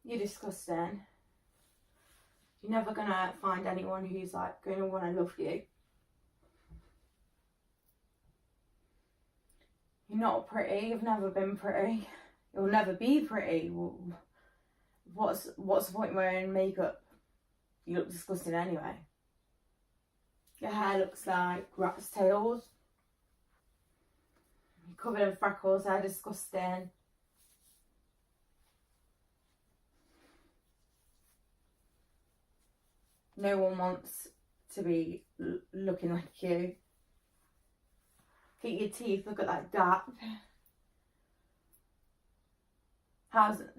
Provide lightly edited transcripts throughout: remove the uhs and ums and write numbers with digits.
You're disgusting. You're never gonna find anyone who's like gonna want to love you. You're not pretty. You've never been pretty. You'll never be pretty. What's the point in wearing makeup? You look disgusting anyway. Your hair looks like rat's tails. You're covered in freckles. They're disgusting. No one wants to be looking like you. Look at your teeth. Look at that gap.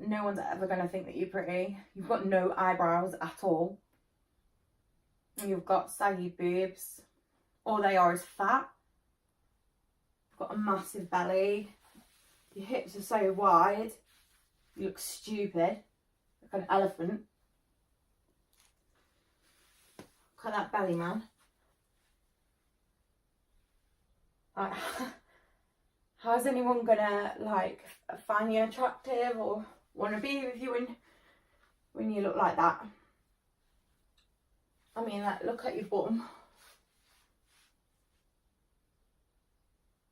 No one's ever going to think that you're pretty. You've got no eyebrows at all. You've got saggy boobs. All they are is fat. You've got a massive belly. Your hips are so wide. You look stupid. Like an elephant. Look at that belly, man. Like, how's anyone gonna like find you attractive or want to be with you when you look like that? I mean, like, look at your bum.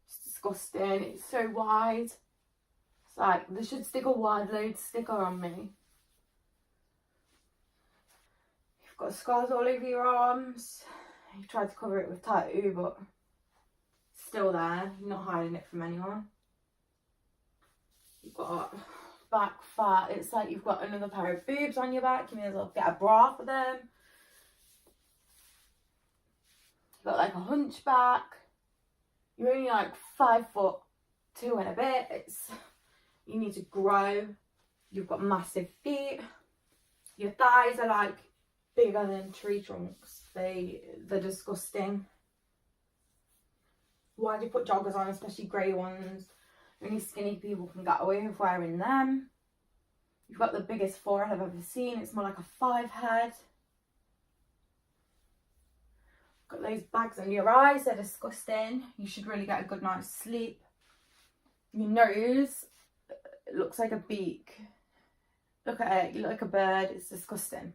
It's disgusting. It's so wide. It's like they should stick a wide load sticker on me. You've got scars all over your arms. You tried to cover it with tattoo, but it's still there. You're not hiding it from anyone. You've got back fat. It's like you've got another pair of boobs on your back. You may as well get a bra for them. You've got like a hunchback. You're only like 5'2" and a bit. You need to grow. You've got massive feet. Your thighs are like bigger than tree trunks. They're disgusting. Why do you put joggers on, especially grey ones? Only skinny people can get away with wearing them. You've got the biggest forehead I've ever seen. It's more like a 5 head. Got those bags under your eyes. They're disgusting. You should really get a good night's sleep. Your nose, it looks like a beak. Look at it. You look like a bird. It's disgusting.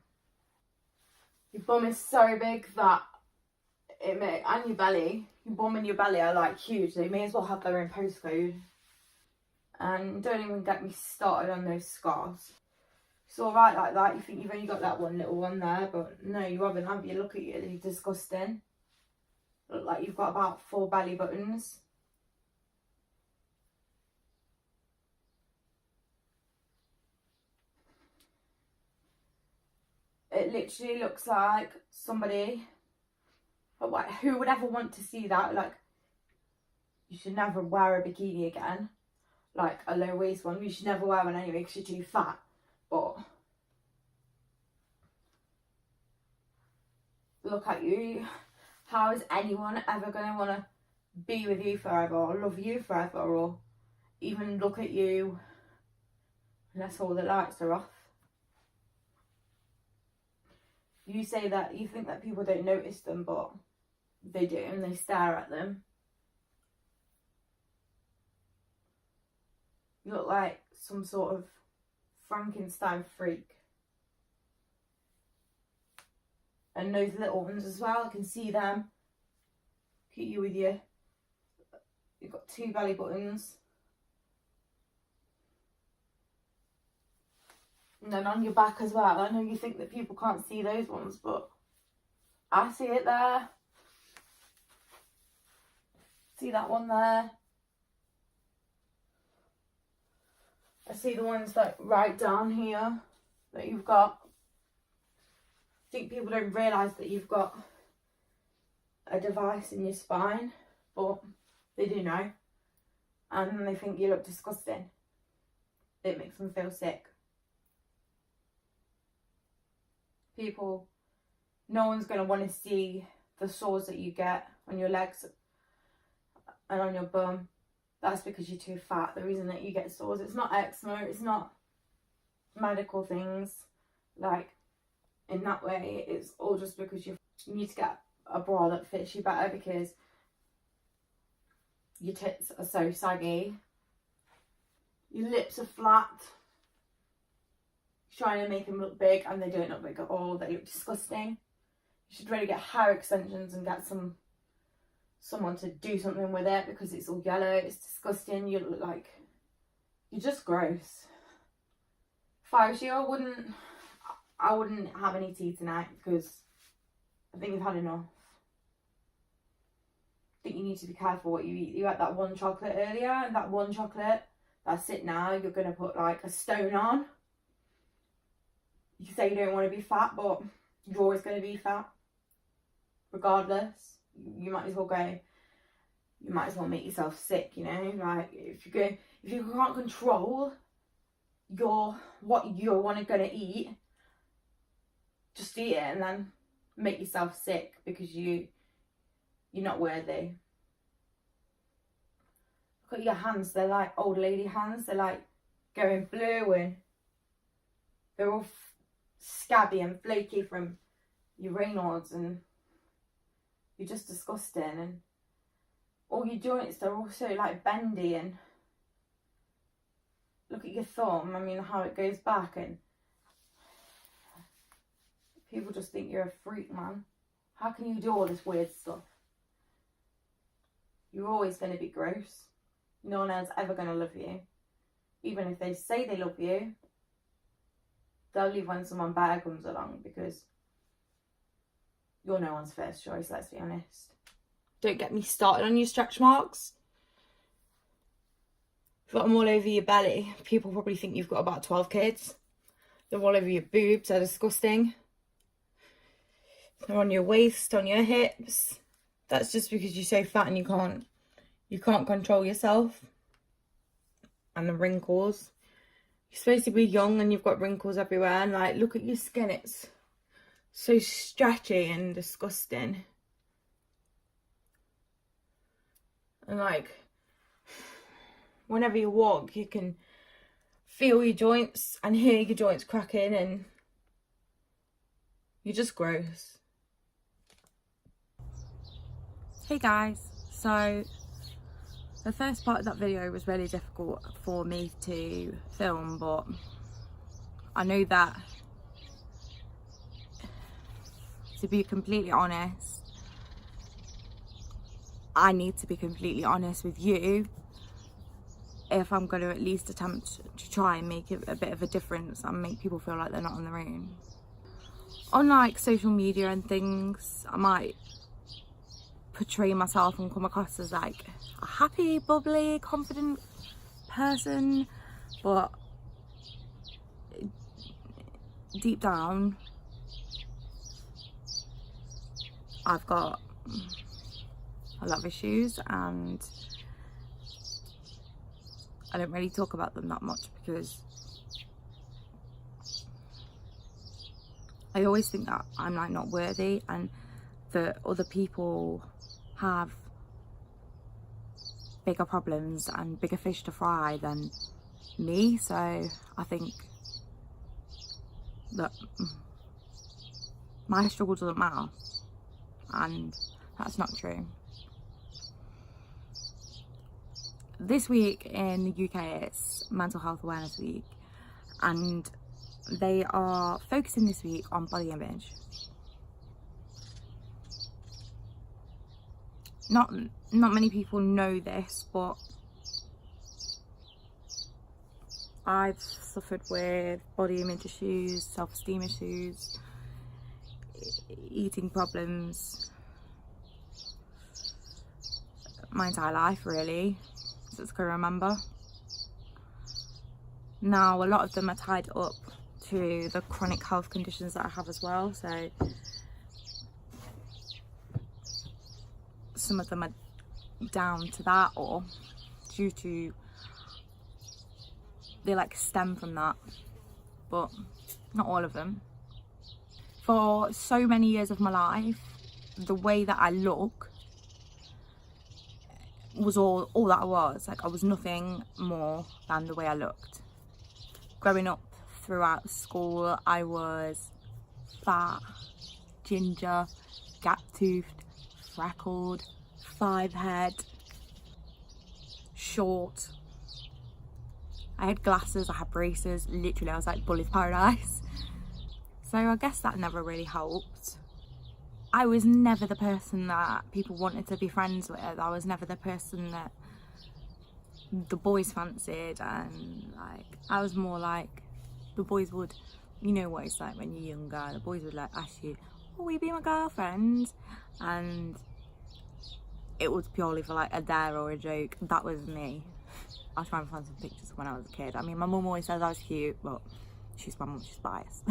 Your bum is so big that and your belly, your bum and your belly are like huge. They may as well have their own postcode. And don't even get me started on those scars. It's alright like that. You think you've only got that one little one there, but no, you haven't, have you? Look at you, you're disgusting. Look like you've got about 4 belly buttons. It literally looks like somebody, but like, who would ever want to see that? Like, you should never wear a bikini again. Like a low waist one. You should never wear one anyway because you're too fat. But look at you. How is anyone ever going to want to be with you forever or love you forever or even look at you unless all the lights are off? You say that you think that people don't notice them, but they do, and they stare at them. You look like some sort of Frankenstein freak. And those little ones as well, I can see them. Look at you with you've got 2 belly buttons. And then on your back as well. I know you think that people can't see those ones, but I see it there. See that one there. I see the ones like right down here that you've got. I think people don't realise that you've got a device in your spine, but they do know. And they think you look disgusting. It makes them feel sick. No one's going to want to see the sores that you get on your legs and on your bum. That's because you're too fat. The reason that you get sores, it's not eczema, it's not medical things. Like, in that way, it's all just because you need to get a bra that fits you better because your tits are so saggy. Your lips are flat. You trying to make them look big and they don't look big at all. They look disgusting. You should really get hair extensions and get someone to do something with it, because it's all yellow. It's disgusting. You look like you're just gross. If I was you, I wouldn't have any tea tonight, because I think you've had enough. I think you need to be careful what you eat. You had that one chocolate earlier, and that one chocolate, that's it now. You're going to put like a stone on. You say you don't want to be fat, but you're always going to be fat. Regardless. You might as well make yourself sick, you know? Like, if you can't control what you're going to eat, just eat it and then make yourself sick, because you're not worthy. Look at your hands. They're like old lady hands. They're like going blue, and they're all scabby and flaky from your Raynaud's, and you're just disgusting. And all your joints, they're also like bendy, and look at your thumb. I mean, how it goes back, and people just think you're a freak, man. How can you do all this weird stuff? You're always going to be gross. No one else ever going to love you. Even if they say they love you, they'll leave when someone better comes along, because you're no one's first choice, let's be honest. Don't get me started on your stretch marks. You've got them all over your belly. People probably think you've got about 12 kids. They're all over your boobs. They're disgusting. They're on your waist, on your hips. That's just because you're so fat and you can't control yourself. And the wrinkles. You're supposed to be young and you've got wrinkles everywhere. And like, look at your skin. It's so stretchy and disgusting. And like, whenever you walk, you can feel your joints and hear your joints cracking, and you're just gross. Hey guys, so the first part of that video was really difficult for me to film, but I know that, to be completely honest, I need to be completely honest with you if I'm going to at least attempt to try and make it a bit of a difference and make people feel like they're not on their own. On like social media and things, I might portray myself and come across as like a happy, bubbly, confident person, but deep down I've got a lot of issues, and I don't really talk about them that much because I always think that I'm like not worthy, and that other people have bigger problems and bigger fish to fry than me. So I think that my struggle doesn't matter, and that's not true. This week in the UK it's Mental Health Awareness Week, and they are focusing this week on body image. Not many people know this, but I've suffered with body image issues, self-esteem issues, eating problems my entire life, really, since I can remember. Now a lot of them are tied up to the chronic health conditions that I have as well, so some of them are down to that, or due to, they like stem from that, but not all of them. For so many years of my life, the way that I look was all that I was. Like, I was nothing more than the way I looked. Growing up throughout school, I was fat, ginger, gap-toothed, freckled, 5 head, short, I had glasses, I had braces, literally I was like Bully's Paradise. So I guess that never really helped. I was never the person that people wanted to be friends with. I was never the person that the boys fancied, and like I was more like the boys would, you know what it's like when you're younger, the boys would like ask you, oh, will you be my girlfriend? And it was purely for like a dare or a joke. That was me. I'll try and find some pictures when I was a kid. I mean, my mum always says I was cute, but she's my mum, she's biased.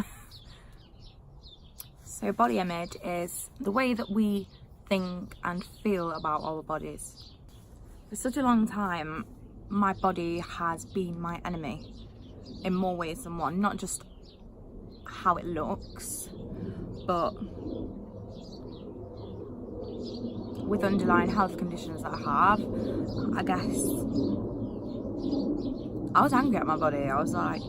So body image is the way that we think and feel about our bodies. For such a long time, my body has been my enemy in more ways than one. Not just how it looks, but with underlying health conditions that I have, I guess I was angry at my body. I was like,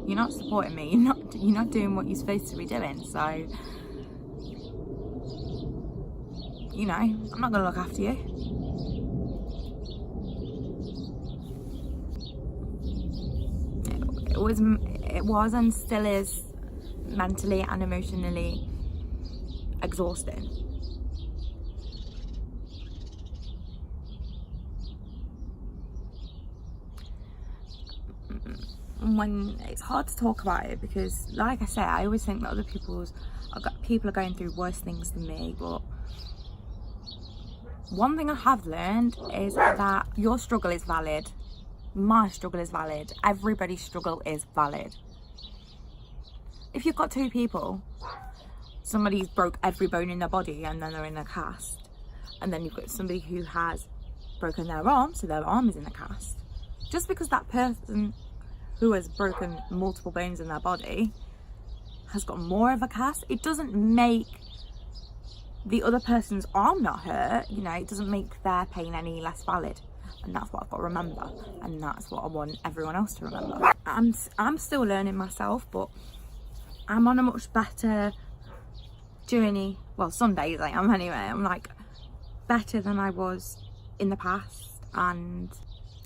you're not supporting me, you're not doing what you're supposed to be doing, so you know, I'm not gonna look after you. It was and still is mentally and emotionally exhausting. When it's hard to talk about it, because like I say, I always think that other people are going through worse things than me, but one thing I have learned is that your struggle is valid, my struggle is valid, everybody's struggle is valid. If you've got two people, somebody's broke every bone in their body and then they're in a cast, and then you've got somebody who has broken their arm, so their arm is in a cast, just because that person who has broken multiple bones in their body has got more of a cast, it doesn't make the other person's arm not hurt, you know, it doesn't make their pain any less valid. And that's what I've got to remember, and that's what I want everyone else to remember. I'm still learning myself, but I'm on a much better journey. Well, some days I am anyway. I'm like better than I was in the past, and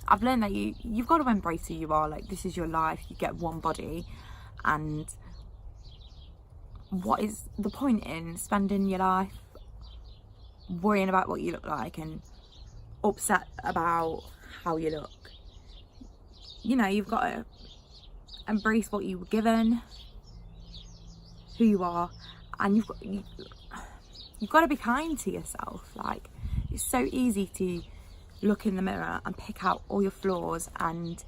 I've learned that you've got to embrace who you are. Like, this is your life, you get one body, and what is the point in spending your life worrying about what you look like and upset about how you look? You know, you've got to embrace what you were given, who you are, and you've got to be kind to yourself. Like, it's so easy to look in the mirror and pick out all your flaws, and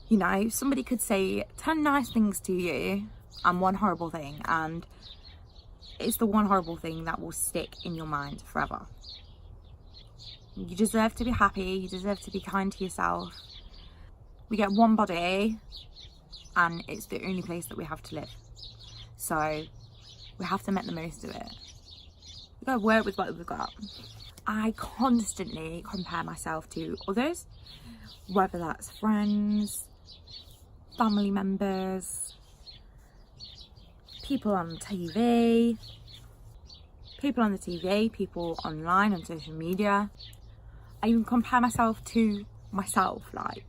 you know, somebody could say 10 nice things to you and one horrible thing, and it's the one horrible thing that will stick in your mind forever. You deserve to be happy, you deserve to be kind to yourself. We get one body and it's the only place that we have to live, so we have to make the most of it. We've got to work with what we've got. I constantly compare myself to others, whether that's friends, family members, people on TV, people online on social media. I even compare myself to myself, like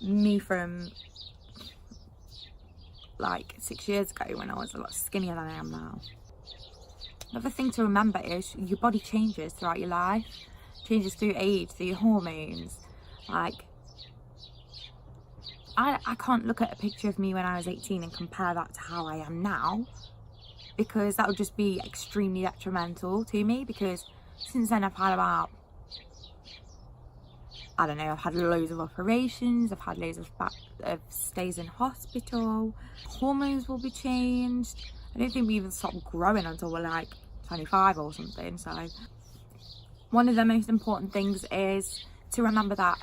me from like 6 years ago when I was a lot skinnier than I am now. Another thing to remember is your body changes throughout your life, changes through age, through your hormones. Like, I can't look at a picture of me when I was 18 and compare that to how I am now, because that would just be extremely detrimental to me, because since then I've had about, I don't know, I've had loads of operations, I've had loads of stays in hospital, hormones will be changed. I don't think we even stop growing until we're like 25 or something. So one of the most important things is to remember that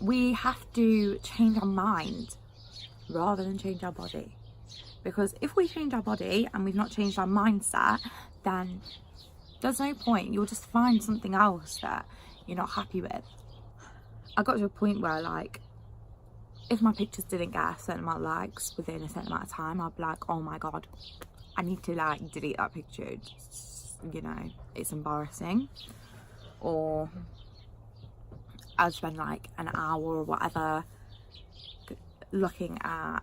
we have to change our mind rather than change our body, because if we change our body and we've not changed our mindset, then there's no point. You'll just find something else that you're not happy with. I got to a point where, like, if my pictures didn't get a certain amount of likes within a certain amount of time, I'd be like, oh my god, I need to like delete that picture. Just, you know, it's embarrassing. Or I'd spend like an hour or whatever looking at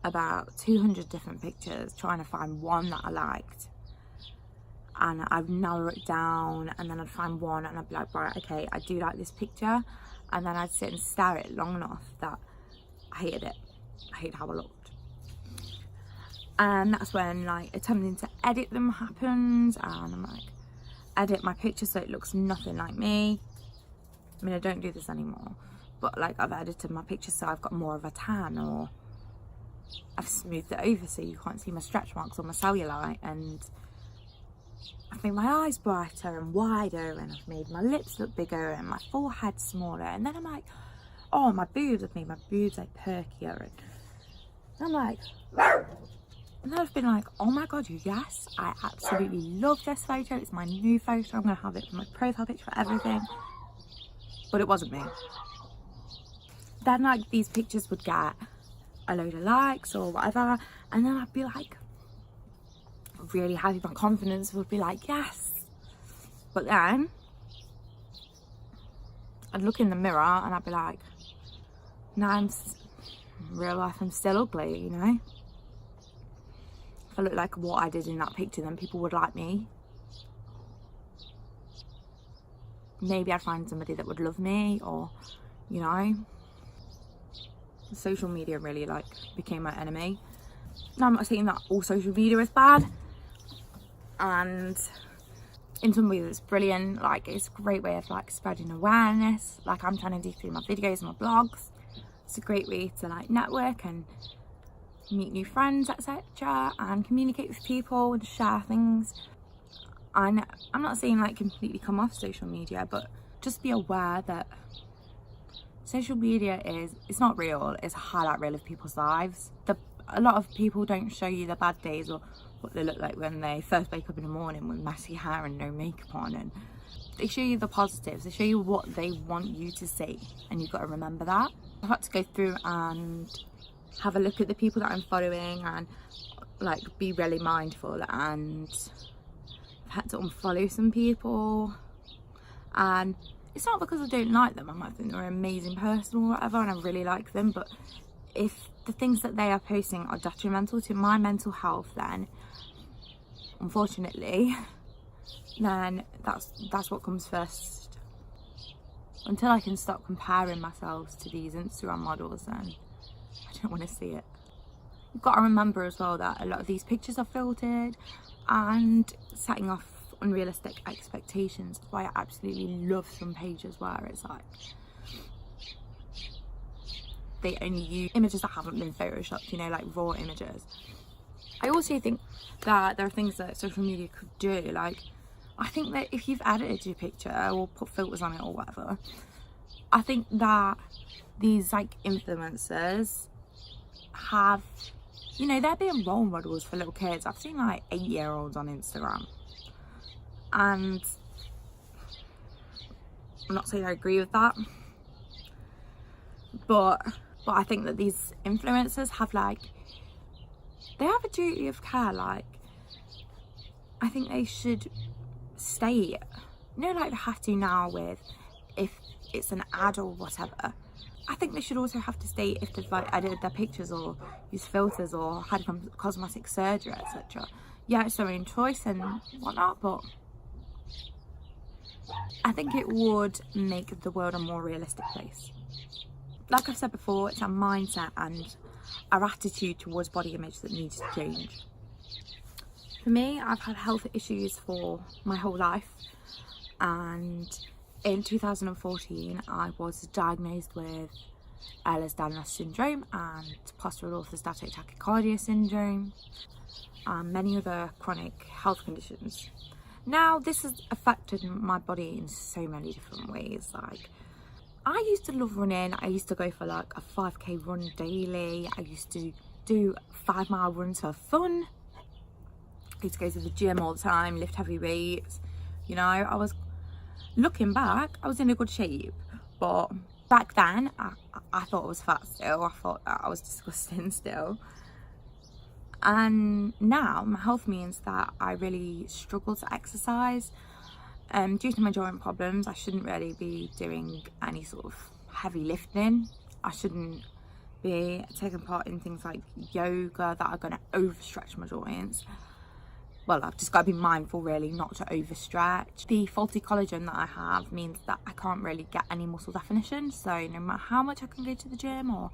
about 200 different pictures, trying to find one that I liked, and I'd narrow it down, and then I'd find one and I'd be like, right, okay, I do like this picture, and then I'd sit and stare at it long enough that I hated it. I hated how I looked. And that's when like attempting to edit them happens, and I'm like, edit my picture so it looks nothing like me. I mean, I don't do this anymore, but like I've edited my picture so I've got more of a tan, or I've smoothed it over so you can't see my stretch marks or my cellulite, and I've made my eyes brighter and wider, and I've made my lips look bigger and my forehead smaller. And then I'm like, oh, my boobs, I've made my boobs like perkier, and I'm like, and then I've been like, oh my god, yes, I absolutely love this photo, it's my new photo, I'm gonna have it for my profile picture, for everything. But it wasn't me. Then like these pictures would get a load of likes or whatever, and then I'd be like really happy, my confidence would be like, yes. But then I'd look in the mirror and I'd be like, nah, in real life I'm still ugly, you know. If I look like what I did in that picture, then people would like me. Maybe I'd find somebody that would love me, or, you know. Social media really like became my enemy. Now I'm not saying that all social media is bad, and in some ways it's brilliant, like it's a great way of like spreading awareness, like I'm trying to do through my videos and my blogs. It's a great way to like network and meet new friends, etc., and communicate with people and share things. And I'm not saying like completely come off social media, but just be aware that social media it's not real, it's a highlight reel of people's lives. A lot of people don't show you the bad days or what they look like when they first wake up in the morning with messy hair and no makeup on, and they show you the positives, they show you what they want you to see, and you've got to remember that. I've had to go through and have a look at the people that I'm following and like be really mindful, and I've had to unfollow some people, and it's not because I don't like them, I might think they're an amazing person or whatever and I really like them, but if the things that they are posting are detrimental to my mental health, then unfortunately then that's what comes first. Until I can stop comparing myself to these Instagram models, then I don't want to see it. You've got to remember as well that a lot of these pictures are filtered and setting off unrealistic expectations. That's why I absolutely love some pages where it's like they only use images that haven't been photoshopped, you know, like raw images. I also think that there are things that social media could do, like I think that if you've edited your picture or put filters on it or whatever, I think that these like influencers have, you know, they're being role models for little kids. I've seen like 8-year-olds on Instagram, and I'm not saying I agree with that, but I think that these influencers have like, they have a duty of care. Like I think they should state, you know, like they have to now with if it's an ad or whatever. I think they should also have to state if they've like edited their pictures or used filters or had cosmetic surgery, etc. Yeah, it's their own choice and whatnot, but I think it would make the world a more realistic place. Like I've said before, it's our mindset and our attitude towards body image that needs to change. For me, I've had health issues for my whole life, and in 2014 I was diagnosed with ehlers-danlos syndrome and postural orthostatic tachycardia syndrome and many other chronic health conditions. Now this has affected my body in so many different ways. Like I used to love running. I used to go for like a 5k run daily. I used to do 5-mile runs for fun. I used to go to the gym all the time, lift heavy weights. You know, I was, looking back, I was in a good shape. But back then, I thought I was fat still. I thought that I was disgusting still. And now my health means that I really struggle to exercise. Due to my joint problems, I shouldn't really be doing any sort of heavy lifting. I shouldn't be taking part in things like yoga that are going to overstretch my joints. Well, I've just got to be mindful really not to overstretch. The faulty collagen that I have means that I can't really get any muscle definition. So no matter how much I can go to the gym or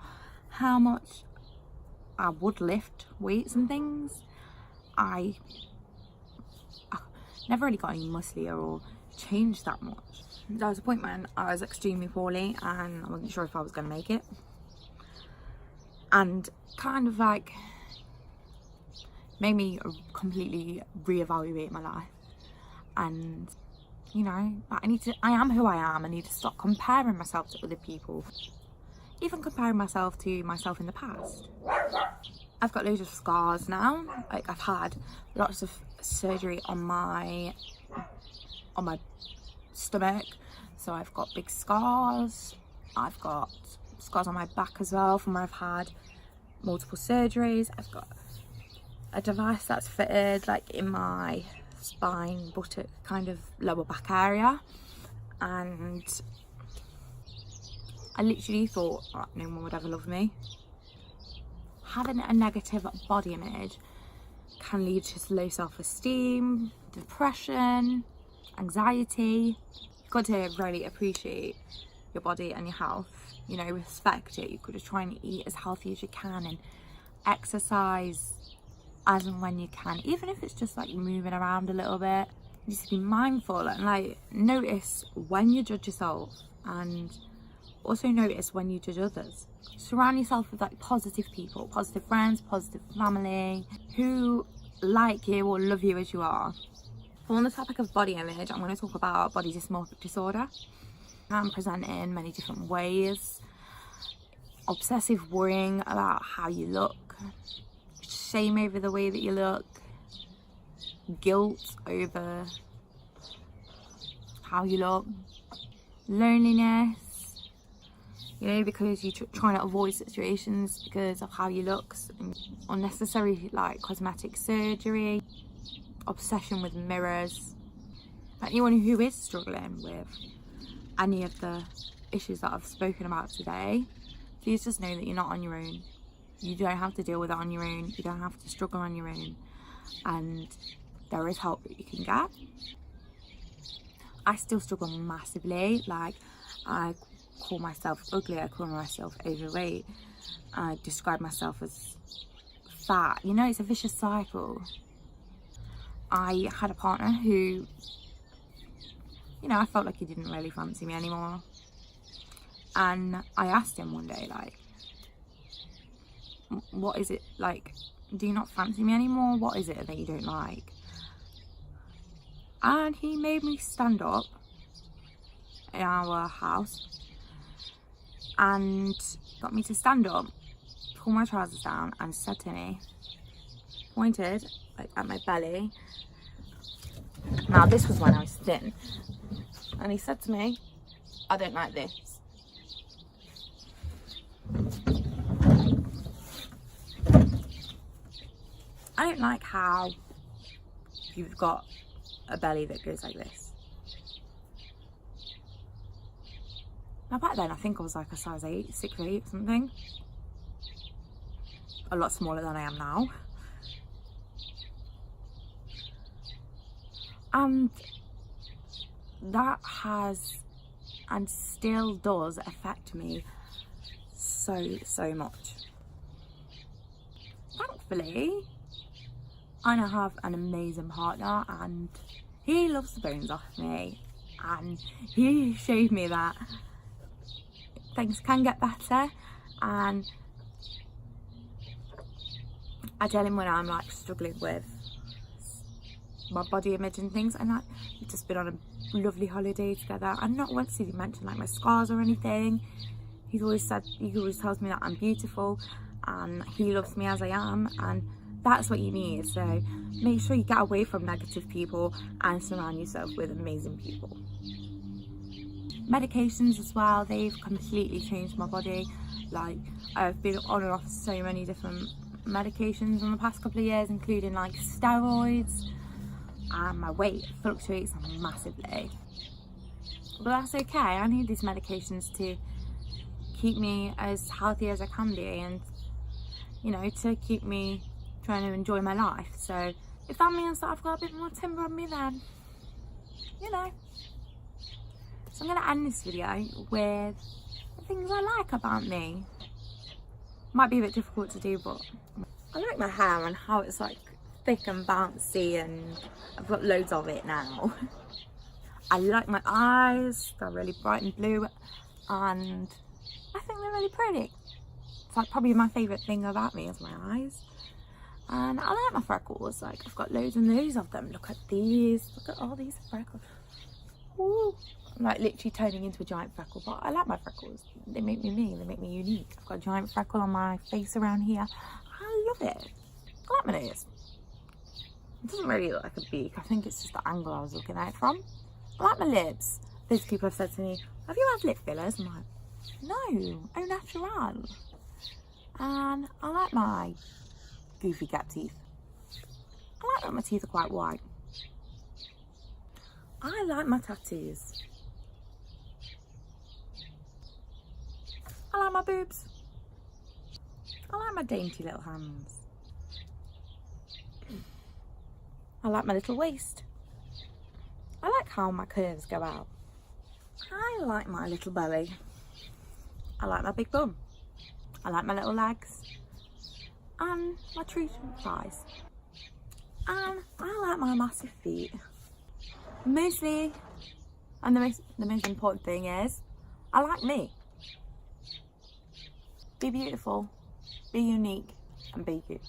how much I would lift weights and things, I never really got any musclier or changed that much. There was a point when I was extremely poorly and I wasn't sure if I was going to make it. And kind of like made me completely reevaluate my life. And you know, I am who I am. I need to stop comparing myself to other people, even comparing myself to myself in the past. I've got loads of scars now. Like, I've had lots of surgery on my stomach, so I've got big scars. I've got scars on my back as well from where I've had multiple surgeries. I've got a device that's fitted like in my spine, buttock, kind of lower back area, and I literally thought no one would ever love me. Having a negative body image can lead to low self-esteem, depression, anxiety. You've got to really appreciate your body and your health, you know, respect it. You've got to try and eat as healthy as you can and exercise as and when you can, even if it's just like moving around a little bit. Just be mindful and like notice when you judge yourself, and also notice when you judge others. Surround yourself with like positive people, positive friends, positive family who like you or love you as you are. So on the topic of body image, I'm going to talk about body dysmorphic disorder. I'm presented in many different ways. Obsessive worrying about how you look, shame over the way that you look, guilt over how you look, loneliness, you know, because you're trying to avoid situations because of how you look, unnecessary like cosmetic surgery, obsession with mirrors. Anyone who is struggling with any of the issues that I've spoken about today, please just know that you're not on your own. You don't have to deal with it on your own. You don't have to struggle on your own, and there is help that you can get. I still struggle massively. Like, I call myself ugly, I call myself overweight, I describe myself as fat. You know, it's a vicious cycle. I had a partner who, you know, I felt like he didn't really fancy me anymore, and I asked him one day, like, what is it, like, do you not fancy me anymore? What is it that you don't like? And he made me stand up in our house and got me to stand up, pull my trousers down, and said to me, pointed like at my belly. Now this was when I was thin, and he said to me, I don't like this. I don't like how you've got a belly that goes like this. Now back then I think I was like a size 8, 6 or 8 something. A lot smaller than I am now. And that has and still does affect me so much. Thankfully, I now have an amazing partner, and he loves the bones off me, and he showed me that things can get better. And I tell him when I'm like struggling with my body image and things, and like, we've just been on a lovely holiday together, and not once did he mention like my scars or anything. He always tells me that I'm beautiful and he loves me as I am, and that's what you need. So make sure you get away from negative people and surround yourself with amazing people. Medications as well, they've completely changed my body. Like, I've been on and off so many different medications in the past couple of years, including like steroids and my weight fluctuates massively. But that's okay. I need these medications to keep me as healthy as I can be, and you know, to keep me trying to enjoy my life. So if that means that I've got a bit more timber on me, then you know. So I'm going to end this video with the things I like about me. Might be a bit difficult to do, but I like my hair and how it's like thick and bouncy, and I've got loads of it now. I like my eyes, they're really bright and blue, and I think they're really pretty. It's like probably my favourite thing about me is my eyes. And I like my freckles, like I've got loads and loads of them. Look at these, look at all these freckles. Woo. I'm like literally turning into a giant freckle, but I like my freckles. They make me they make me unique. I've got a giant freckle on my face around here. I love it. I like my nose. It doesn't really look like a beak. I think it's just the angle I was looking at it from. I like my lips. Those people have said to me, have you had lip fillers? I'm like, no, au natural. And I like my goofy gap teeth. I like that my teeth are quite white. I like my tattoos. I like my boobs. I like my dainty little hands. I like my little waist. I like how my curves go out. I like my little belly. I like my big bum. I like my little legs. And my true thighs. And I like my massive feet. Mostly, and the most important thing is, I like me. Be beautiful, be unique, and be you.